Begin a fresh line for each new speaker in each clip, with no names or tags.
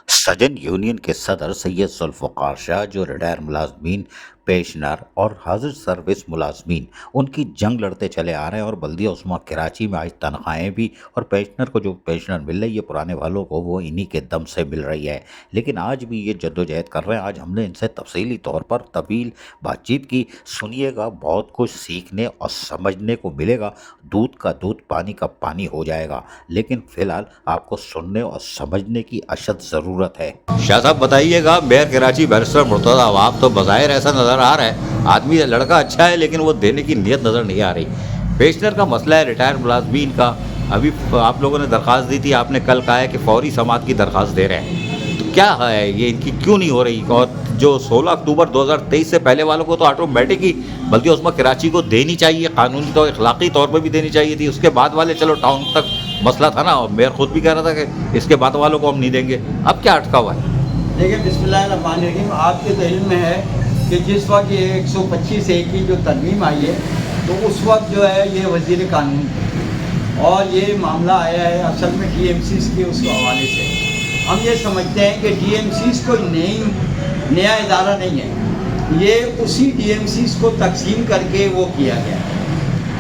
سجن یونین کے صدر سید ذوالفقار شاہ جو ریٹائر ملازمین پینشنر اور حاضر سروس ملازمین ان کی جنگ لڑتے چلے آ رہے ہیں، اور بلدیہ عظمیٰ کراچی میں آج تنخواہیں بھی اور پینشنر کو جو پینشنر مل رہی ہے پرانے والوں کو وہ انہی کے دم سے مل رہی ہے، لیکن آج بھی یہ جدوجہد کر رہے ہیں۔ آج ہم نے ان سے تفصیلی طور پر طویل بات چیت کی، سنیے گا، بہت کچھ سیکھنے اور سمجھنے کو ملے گا۔ دودھ کا دودھ پانی کا پانی ہو جائے گا، لیکن فی الحال آپ کو سننے اور سمجھنے کی اشد ضرورت ہے۔ شاہ صاحب بتائیے گا، میئر کراچی بیرسٹر مرتضیٰ عوام تو بظاہر ایسا نظر آ رہا ہے آدمی لڑکا اچھا ہے، لیکن وہ دینے کی نیت نظر نہیں آ رہی۔ پینشنر کا مسئلہ ہے، ریٹائر ملازمین کا، ابھی آپ لوگوں نے درخواست دی تھی، آپ نے کل کہا ہے کہ فوری سماعت کی درخواست دے رہے ہیں، تو کیا ہے یہ ان کی کیوں نہیں ہو رہی؟ اور جو 16 اکتوبر 2023 سے پہلے والوں کو تو آٹومیٹک ہی بلدیہ عظمیٰ کراچی کو دینی چاہیے، قانونی طور اخلاقی طور پہ بھی دینی چاہیے تھی، اس کے بعد والے چلو ٹاؤن تک مسئلہ تھا نا، اور میئر خود بھی کہہ رہا تھا کہ اس کے بعد والوں کو ہم نہیں دیں گے، اب کیا اٹکا ہوا ہے؟
دیکھیں، بسم اللہ الرحمن الرحیم، آپ کے تو علم میں ہے کہ جس وقت یہ 125(a) کی جو ترمیم آئی ہے تو اس وقت جو ہے یہ وزیر قانون تھے، اور یہ معاملہ آیا ہے اصل میں ڈی ایم سیز کے اس حوالے سے۔ ہم یہ سمجھتے ہیں کہ ڈی ایم سیز کوئی نیا ادارہ نہیں ہے، یہ اسی ڈی ایم سیز کو تقسیم کر کے وہ کیا گیا ہے۔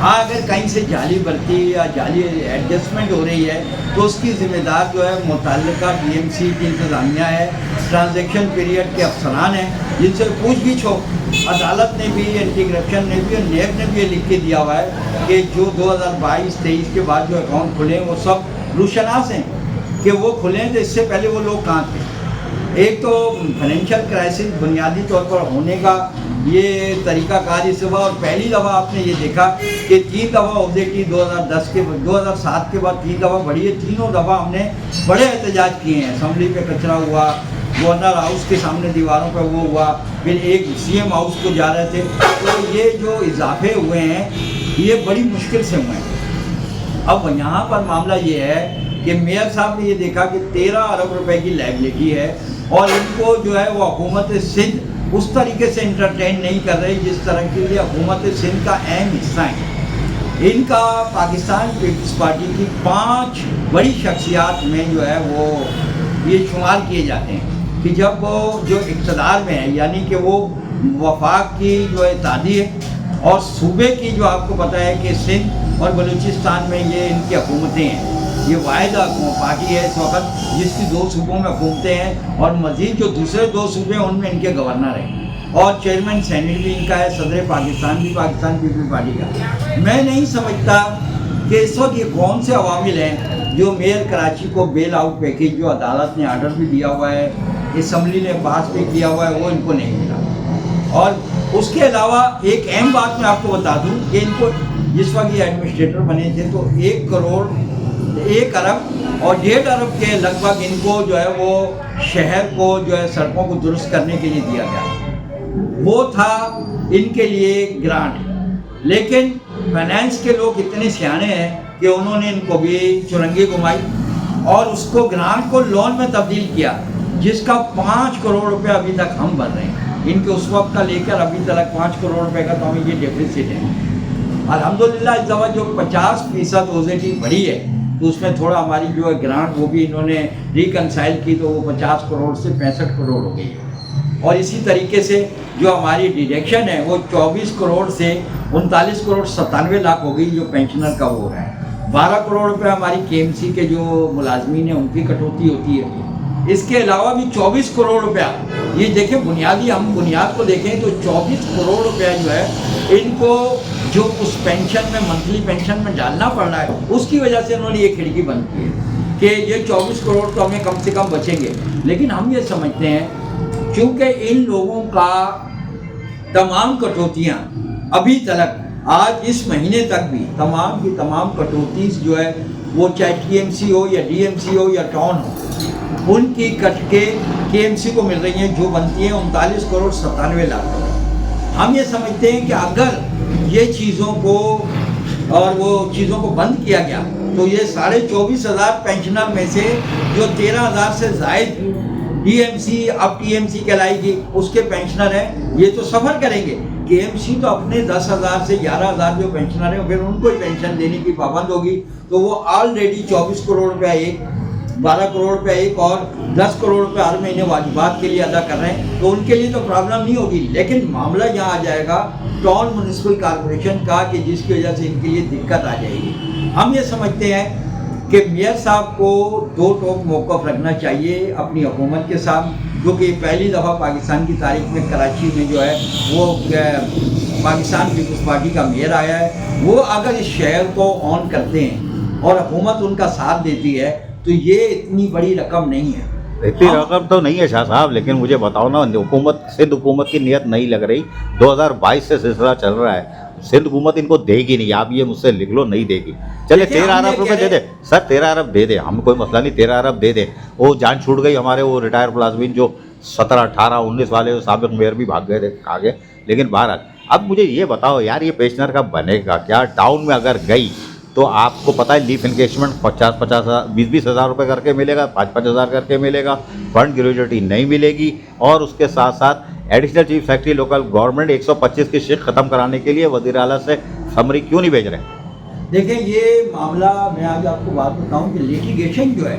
ہاں، اگر کہیں سے جعلی بھرتی یا جعلی ایڈجسٹمنٹ ہو رہی ہے تو اس کی ذمہ دار جو ہے متعلقہ ڈی ایم سی کی انتظامیہ ہے، ٹرانزیکشن پیریڈ کے افسران ہیں جن سے پوچھ گچھ ہو۔ عدالت نے بھی، اینٹی کرپشن نے بھی اور نیب نے بھی یہ لکھ کے دیا ہوا ہے کہ جو 2022-23 کے بعد جو اکاؤنٹ کھلے ہیں وہ سب روشناس ہیں کہ وہ کھلیں، تو اس سے پہلے وہ لوگ کہاں تھے؟ ایک تو فائنینشیل کرائسس بنیادی طور پر ہونے کا یہ طریقہ کار اس دفعہ، اور پہلی دفعہ آپ نے یہ دیکھا کہ 3 دفعہ عہدے 2007 کے بعد 3 دفعہ بڑھی ہے، تینوں دفعہ ہم نے بڑے احتجاج کیے ہیں۔ اسمبلی پہ کچرا ہوا، گورنر ہاؤس کے سامنے دیواروں پہ وہ ہوا، پھر ایک سی ایم ہاؤس کو جا رہے تھے، تو یہ جو اضافے ہوئے ہیں یہ بڑی مشکل سے ہوئے ہیں۔ اب یہاں پر معاملہ یہ ہے کہ میئر صاحب نے یہ دیکھا کہ 13 ارب روپے کی لائبلٹی ہے، اور ان کو جو ہے وہ حکومت سندھ اس طریقے سے انٹرٹین نہیں کر رہی جس طرح کے لیے حکومت سندھ کا اہم حصہ ہے۔ ان کا پاکستان پیپلز پارٹی کی 5 بڑی شخصیات میں جو ہے وہ یہ شمار کیے جاتے ہیں کہ جب وہ جو اقتدار میں ہے، یعنی کہ وہ وفاق کی جو اتحادی ہے، اور صوبے کی جو آپ کو پتہ ہے کہ سندھ اور بلوچستان میں یہ ان کی حکومتیں ہیں، یہ واحد پارٹی ہے اس وقت جس کی 2 صوبوں میں حکومتیں ہیں، اور مزید جو دوسرے 2 صوبے ہیں ان میں ان کے گورنر ہیں، اور چیئرمین سینٹ بھی ان کا ہے، صدر پاکستان بھی پاکستان پیپلز پارٹی کا۔ میں نہیں سمجھتا کہ اس وقت یہ کون سے عوامل ہیں جو میئر کراچی کو بیل آؤٹ پیکیج جو عدالت نے آرڈر بھی دیا ہوا ہے، اسمبلی نے پاس بھی کیا ہوا ہے، وہ ان کو نہیں ملا۔ اور اس کے علاوہ ایک اہم بات میں آپ کو بتا دوں کہ ان کو جس وقت یہ ایڈمنسٹریٹر بنے تھے تو 1 کروڑ 1 ارب اور 1.5 ارب کے لگ بھگ ان کو جو ہے وہ شہر کو جو ہے سڑکوں کو درست کرنے کے لیے دیا گیا، وہ تھا ان کے لیے گرانٹ۔ لیکن فائنینس کے لوگ اتنے سیانے ہیں کہ انہوں نے ان کو بھی چرنگی گھمائی اور اس کو گرانٹ کو لون میں تبدیل کیا، جس کا 5 کروڑ روپے ابھی تک ہم بھر رہے ہیں۔ ان کے اس وقت کا لے کر ابھی تک 5 کروڑ روپے کا تو ہمیں یہ ڈیفیسٹ ہے۔ الحمدللہ اس دفعہ جو 50% اوزیٹی بڑھی ہے تو اس میں تھوڑا ہماری جو ہے گرانٹ وہ بھی انہوں نے ریکنسائل کی، تو وہ 50 کروڑ سے 65 کروڑ ہو گئی ہے۔ اور اسی طریقے سے جو ہماری ڈیڈکشن ہے وہ 24 کروڑ سے 39 کروڑ 97 لاکھ ہو گئی، جو پینشنر کا وہ ہے۔ 12 کروڑ روپے ہماری کے ایم سی کے جو ملازمین ہیں ان کی کٹوتی ہوتی ہے۔ اس کے علاوہ بھی 24 کروڑ روپیہ، یہ دیکھیں بنیادی، ہم بنیاد کو دیکھیں تو 24 کروڑ روپیہ جو ہے ان کو جو اس پینشن میں منتھلی پینشن میں ڈالنا پڑ رہا ہے، اس کی وجہ سے انہوں نے یہ کھڑکی بند کی ہے کہ یہ 24 کروڑ تو ہمیں کم سے کم بچیں گے۔ لیکن ہم یہ سمجھتے ہیں چونکہ ان لوگوں کا تمام کٹوتیاں ابھی تک آج اس مہینے تک بھی تمام کی تمام کٹوتیز جو ہے وہ چاہے ٹی ایم سی ہو یا ڈی ایم سی ہو یا ٹاؤن ہو، ان کی کٹ کے کے ایم سی کو مل رہی ہیں جو بنتی ہیں 39 کروڑ 97 لاکھ۔ ہم یہ سمجھتے ہیں کہ اگر یہ چیزوں کو اور وہ چیزوں کو بند کیا گیا تو یہ 24,500 پینشنر میں سے جو 13,000 سے زائد ڈی ایم سی اب ٹی ایم سی کہلائے گی اس کے پینشنر ہیں، یہ تو سفر کریں گے۔ کے ایم سی تو اپنے 10,000 سے 11,000 جو پینشنر ہیں پھر ان کو ہی پینشن دینے کی پابند ہوگی، تو وہ آلریڈی 24 کروڑ روپیہ ایک 12 करोड़ रुपये एक और 10 करोड़ रुपये हर महीने वाजिबात के लिए अदा कर रहे हैं, तो उनके लिए तो प्रॉब्लम नहीं होगी। लेकिन मामला यहाँ आ जाएगा टाउन म्यूनिसिपल कॉरपोरेशन का, कि जिसकी वजह से इनके लिए दिक्कत आ जाएगी। हम ये समझते हैं कि मेयर साहब को दो टोक मौक़िफ़ रखना चाहिए अपनी हुकूमत के साथ, क्योंकि पहली दफ़ा पाकिस्तान की तारीख में कराची में जो है वो पाकिस्तान पीपल्स पार्टी का मेयर आया है। वो अगर इस शहर को ऑन करते हैं और हुकूमत उनका साथ देती है तो ये इतनी बड़ी रकम नहीं है।
इतनी रकम तो नहीं है शाह साहब, लेकिन मुझे बताओ ना, सिंध हुकूमत की नीयत नहीं लग रही। 2022 से सिलसिला चल रहा है, सिंध हुकूमत इनको देगी नहीं, आप ये मुझसे लिख लो, नहीं देगी। चले 13 अरब रुपए दे दे सर, 13 अरब दे दे, हम कोई मसला नहीं, 13 अरब दे दे। वो जान छूट गई हमारे वो रिटायर मुलाजमीन जो 17, 18, 19 वाले साबिक मेयर भी भाग गए थे आगे। लेकिन बहरहाल अब मुझे ये बताओ यार, ये पेंशनर का बनेगा क्या? टाउन में अगर गई तो आपको पता है लीफ इंकेशमेंट 50-50 20-20 हज़ार रुपये करके मिलेगा, 5-5 हज़ार करके मिलेगा, फंड ग्रेजुएटी नहीं मिलेगी, और उसके साथ साथ additional chief secretary local government 125 की शिक ख़त्म कराने के लिए वज़ीर आला से समरी क्यों नहीं भेज रहे?
देखें, ये मामला मैं आज आपको बात बताऊं कि लिटिगेशन जो है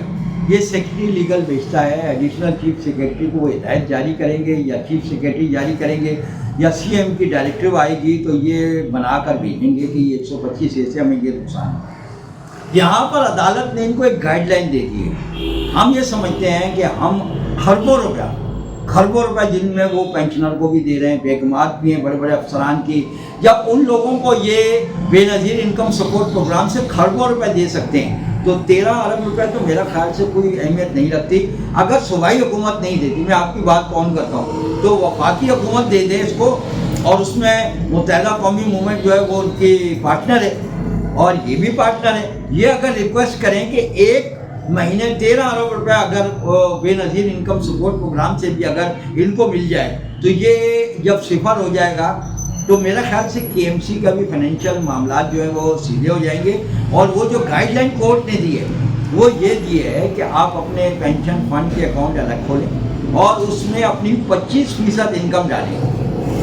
ये सेक्रेटरी लीगल भेजता है, एडिशनल चीफ सेक्रेटरी को वो हिदायत जारी करेंगे या चीफ सेक्रेटरी जारी करेंगे या सीएम की डायरेक्टिव आएगी तो ये बनाकर भेजेंगे कि ये 125 ऐसे हमें ये नुकसान है। यहाँ पर अदालत ने इनको एक गाइडलाइन दे दी है। हम ये समझते हैं कि हम खरबों रुपया जिनमें वो पेंशनर को भी दे रहे हैं, बेगमात भी हैं, बड़े बड़े अफसरान की, जब उन लोगों को ये बेनज़ीर इनकम सपोर्ट प्रोग्राम से खरबों रुपये दे सकते हैं, तो 13 अरब रुपए तो मेरा ख्याल से कोई अहमियत नहीं रखती। अगर सूबाई हुकूमत नहीं देती, मैं आपकी बात कौन करता हूँ, तो वफाकी हुकूमत दे दे इसको, और उसमें मुत्तहिदा कौमी मूवमेंट जो है वो उनकी पार्टनर है और ये भी पार्टनर है। ये अगर रिक्वेस्ट करें कि एक महीने 13 अरब रुपए अगर बेनज़ीर इनकम सपोर्ट प्रोग्राम से भी अगर इनको मिल जाए, तो ये जब सिफर हो जाएगा तो मेरा ख्याल से केएमसी का भी फाइनेंशियल मामला जो है वो सीधे हो जाएंगे। और वो जो गाइडलाइन कोर्ट ने दी है वो ये दी है कि आप अपने पेंशन फंड के अकाउंट अलग खोलें और उसमें अपनी 25% इनकम डालें,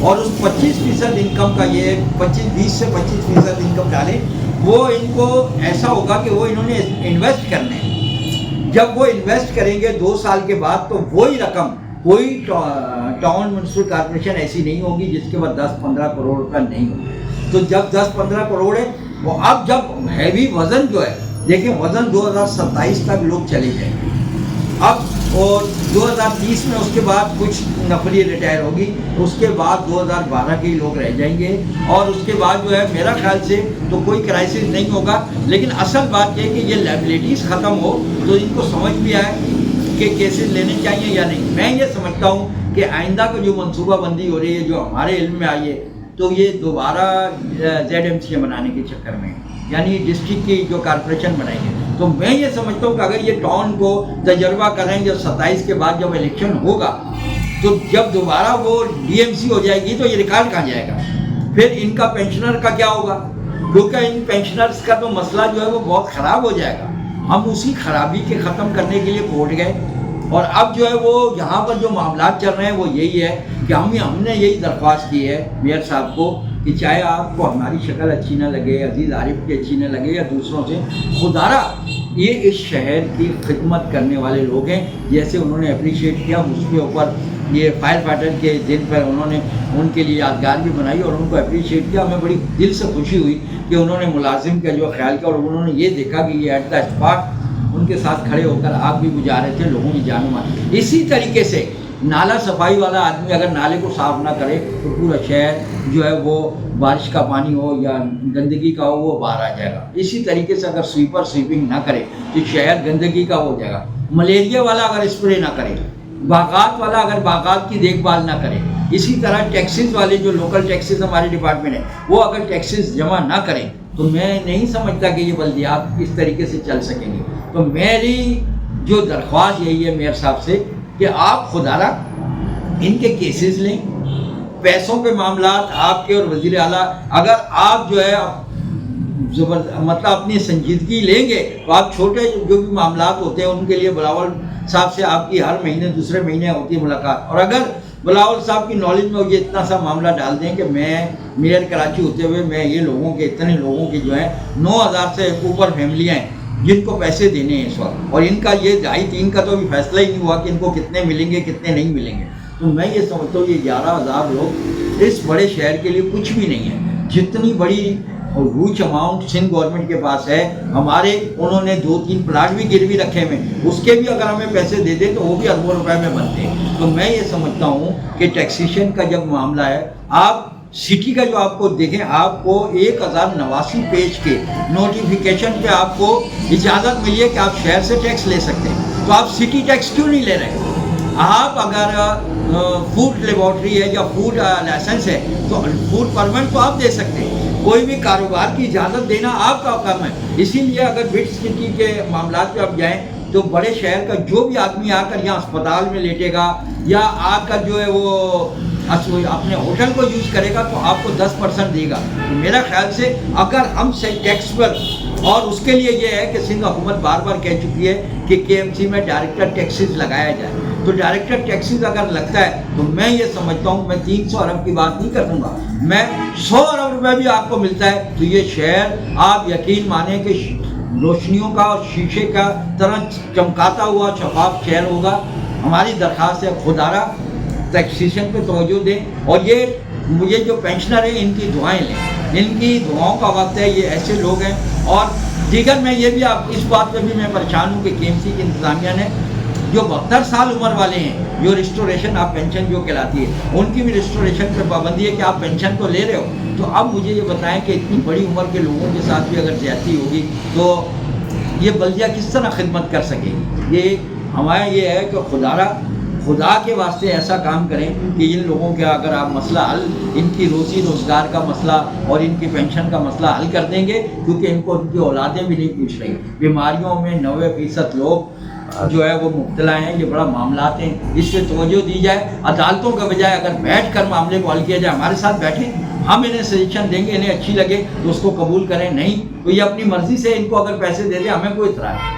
और उस 25% इनकम का ये 20 से 25% इनकम डालें। वो इनको ऐसा होगा कि वो इन्होंने इन्वेस्ट करने हैं, जब वो इन्वेस्ट करेंगे 2 साल के बाद तो वही रकम, कोई टाउन म्यूनिसिपल कॉर्पोरेशन ऐसी नहीं होगी जिसके बाद 10-15 करोड़ रुपया नहीं होगा। तो जब 10-15 करोड़ है वो, अब जब हैवी वज़न जो है, देखिए वज़न 2027 तक लोग चले जाएंगे अब, और 2030 में उसके बाद कुछ नफरी रिटायर होगी, उसके बाद 2012 के ही लोग रह जाएंगे, और उसके बाद जो है मेरा ख्याल से तो कोई क्राइसिस नहीं होगा। लेकिन असल बात यह है कि ये लायबिलिटीज़ ख़त्म हो तो इनको समझ भी आए कि केसेस लेने चाहिए या नहीं। मैं ये समझता हूँ कि आइंदा का जो मनसूबाबंदी हो रही है, जो हमारे इल्म में आई है, तो ये दोबारा ZMCA बनाने के चक्कर में, यानी डिस्ट्रिक्ट की जो कॉर्पोरेशन बनाएंगे, तो मैं ये समझता हूँ कि अगर ये टाउन को तजर्बा करें, जब 27 के बाद जब इलेक्शन होगा तो जब दोबारा वो DMC हो जाएगी तो ये रिकॉर्ड कहाँ जाएगा, फिर इनका पेंशनर का क्या होगा, क्योंकि इन पेंशनर्स का तो मसला जो है वो बहुत ख़राब हो जाएगा। हम उसी खराबी के ख़त्म करने के लिए कोर्ट गए, और अब जो है वो यहाँ पर जो मामला चल रहे हैं वो यही है कि हमने यही दरख्वास्त की है मेयर साहब को कि चाहे आपको हमारी शक्ल अच्छी ना लगे, अजीज़ आरिफ की अच्छी ना लगे या दूसरों से, खुदारा ये इस शहर की खिदमत करने वाले लोग हैं। जैसे उन्होंने अप्रिशिएट किया, उसके ऊपर ये फायर फाइटर के दिन पर उन्होंने उनके लिए यादगार भी बनाई और उनको अप्रिशिएट किया। हमें बड़ी दिल से खुशी हुई कि उन्होंने मुलाजिम का जो ख्याल किया और उन्होंने ये देखा कि ये एट द स्पॉट उनके साथ खड़े होकर आग भी बुझा रहे थे, लोगों की जान मार। इसी तरीके से नाला सफाई वाला आदमी अगर नाले को साफ ना करे तो पूरा शहर जो है वो बारिश का पानी हो या गंदगी का हो वो बाहर आ जाएगा। इसी तरीके से अगर स्वीपर स्वीपिंग ना करे तो शहर गंदगी का हो जाएगा। मलेरिया वाला अगर स्प्रे ना करे, बागात वाला अगर बागात की देखभाल ना करे, इसी तरह टैक्सेस वाले जो लोकल टैक्सेस हमारे डिपार्टमेंट है वो अगर टैक्सेस जमा ना करें तो मैं नहीं समझता कि ये बल्दियात इस तरीके से चल सकेंगे। तो मेरी जो दरख्वास्त यही है मेयर साहब से कि आप खुदारा इनके केसेस लें, पैसों के मामला आपके और वज़ीर आला अगर आप जो है मतलब अपनी संजीदगी लेंगे तो आप छोटे जो भी मामला होते हैं उनके लिए बिलावल साहब से आपकी हर महीने दूसरे महीने होती है मुलाकात, और अगर बिलावल साहब की नॉलेज में ये इतना सा मामला डाल दें कि मैं मेयर कराची होते हुए मैं ये लोगों के इतने लोगों की जो है 9000 से ऊपर फैमिलियाँ हैं जिनको पैसे देने हैं इस वक्त, और इनका ये 2.5-3 का तो अभी फैसला ही नहीं हुआ कि इनको कितने मिलेंगे कितने नहीं मिलेंगे। तो मैं ये समझता हूँ ये 11,000 लोग इस बड़े शहर के लिए कुछ भी नहीं है। जितनी बड़ी ह्यूज अमाउंट सिंध गवर्नमेंट के पास है, हमारे उन्होंने 2-3 प्लाट भी गिरवी रखे हुए, उसके भी अगर हमें पैसे दे दे तो वो भी अरबों रुपए में बनते हैं। तो मैं ये समझता हूँ कि टैक्सेशन का जब मामला है, आप सिटी का जो आपको देखें, आपको 1089 पेज के नोटिफिकेशन पे आपको इजाज़त मिली है कि आप शहर से टैक्स ले सकते हैं, तो आप सिटी टैक्स क्यों नहीं ले रहे? आप अगर फूड लेबोरेटरी है या फूड लाइसेंस है तो फूड परमिट तो आप दे सकते हैं, कोई भी कारोबार की इजाज़त देना आपका काम है। इसीलिए अगर बिट सिटी के मामला पे आप जाएँ तो बड़े शहर का जो भी आदमी आकर यहाँ अस्पताल में लेटेगा या आकर जो है वो अपने होटल को यूज़ करेगा तो आपको 10% देगा। तो मेरा ख्याल से अगर हम सही टैक्स पर, और उसके लिए ये है कि सिंध हुकूमत बार बार कह चुकी है कि केएमसी में डायरेक्टर टैक्सेस लगाया जाए, तो डायरेक्टर टैक्सेस अगर लगता है तो मैं ये समझता हूँ, मैं 300 अरब की बात नहीं करूँगा, मैं 100 अरब रुपये भी आपको मिलता है तो ये शहर आप यकीन माने कि रोशनियों का और शीशे का तरह चमकाता हुआ शफाफ शहर होगा। हमारी दरख्वास्त है खुदारा टैक्सेशन पे तवज्जो दें, और ये जो पेंशनर हैं इनकी दुआएं लें, इनकी दुआओं का वक्त है। ये ऐसे लोग हैं, और दीगर मैं ये भी आप इस बात पे भी मैं परेशान हूँ कि केएमसी की इंतज़ामिया ने जो 72 साल उम्र वाले हैं, जो रिस्टोरेशन आप पेंशन जो कहलाती है, उनकी भी रिस्टोरेशन पे पाबंदी है कि आप पेंशन तो ले रहे हो, तो अब मुझे ये बताएं कि इतनी बड़ी उम्र के लोगों के साथ भी अगर ज्यादती होगी तो ये बल्दिया किस तरह खिदमत कर सकेगी? ये हमारा ये है कि खुदा के वास्ते ऐसा काम करें कि इन लोगों का अगर आप मसला हल, इनकी रोज़ी रोज़गार का मसला और इनकी पेंशन का मसला हल कर देंगे, क्योंकि इनको उनकी औलादें भी नहीं पूछ रही। बीमारियों में 90% लोग जो है वो मुब्तला हैं, ये बड़ा मामलात हैं, इस पर तवज्जो दी जाए। अदालतों के बजाय अगर बैठ कर मामले को हल किया जाए, हमारे साथ बैठें, हम इन्हें सजेशन देंगे, इन्हें अच्छी लगे तो उसको कबूल करें, नहीं तो ये अपनी मर्जी से इनको अगर पैसे दे दे, हमें कोई इतराज़ नहीं।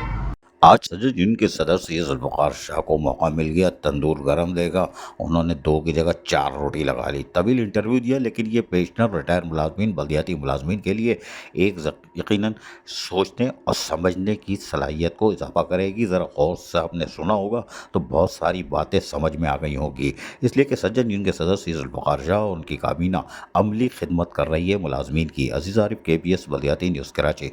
आज सदर यूनियन के सदर सैयद जुल्फ़िकार शाह को मौका मिल गया तंदूर गरम देगा। उन्होंने 2 की जगह 4 रोटी लगा ली। तवील इंटरव्यू दिया, लेकिन ये पेंशनर, रिटायर मुलाजमीन, बल्दियाती मुलाजमीन के लिए एक यकीनन सोचने और समझने की सलाहियत को इजाफा करेगी। ज़रा गौर से आपने सुना होगा तो बहुत सारी बातें समझ में आ गई होगी। इसलिए कि सदर यूनियन के सदर सैयद जुल्फ़िकार शाह और उनकी काबीना अमली खिदमत कर रही है मुलाजमीन की। अजीज़ आरिफ, KBS बल्दियाती न्यूज़, कराची।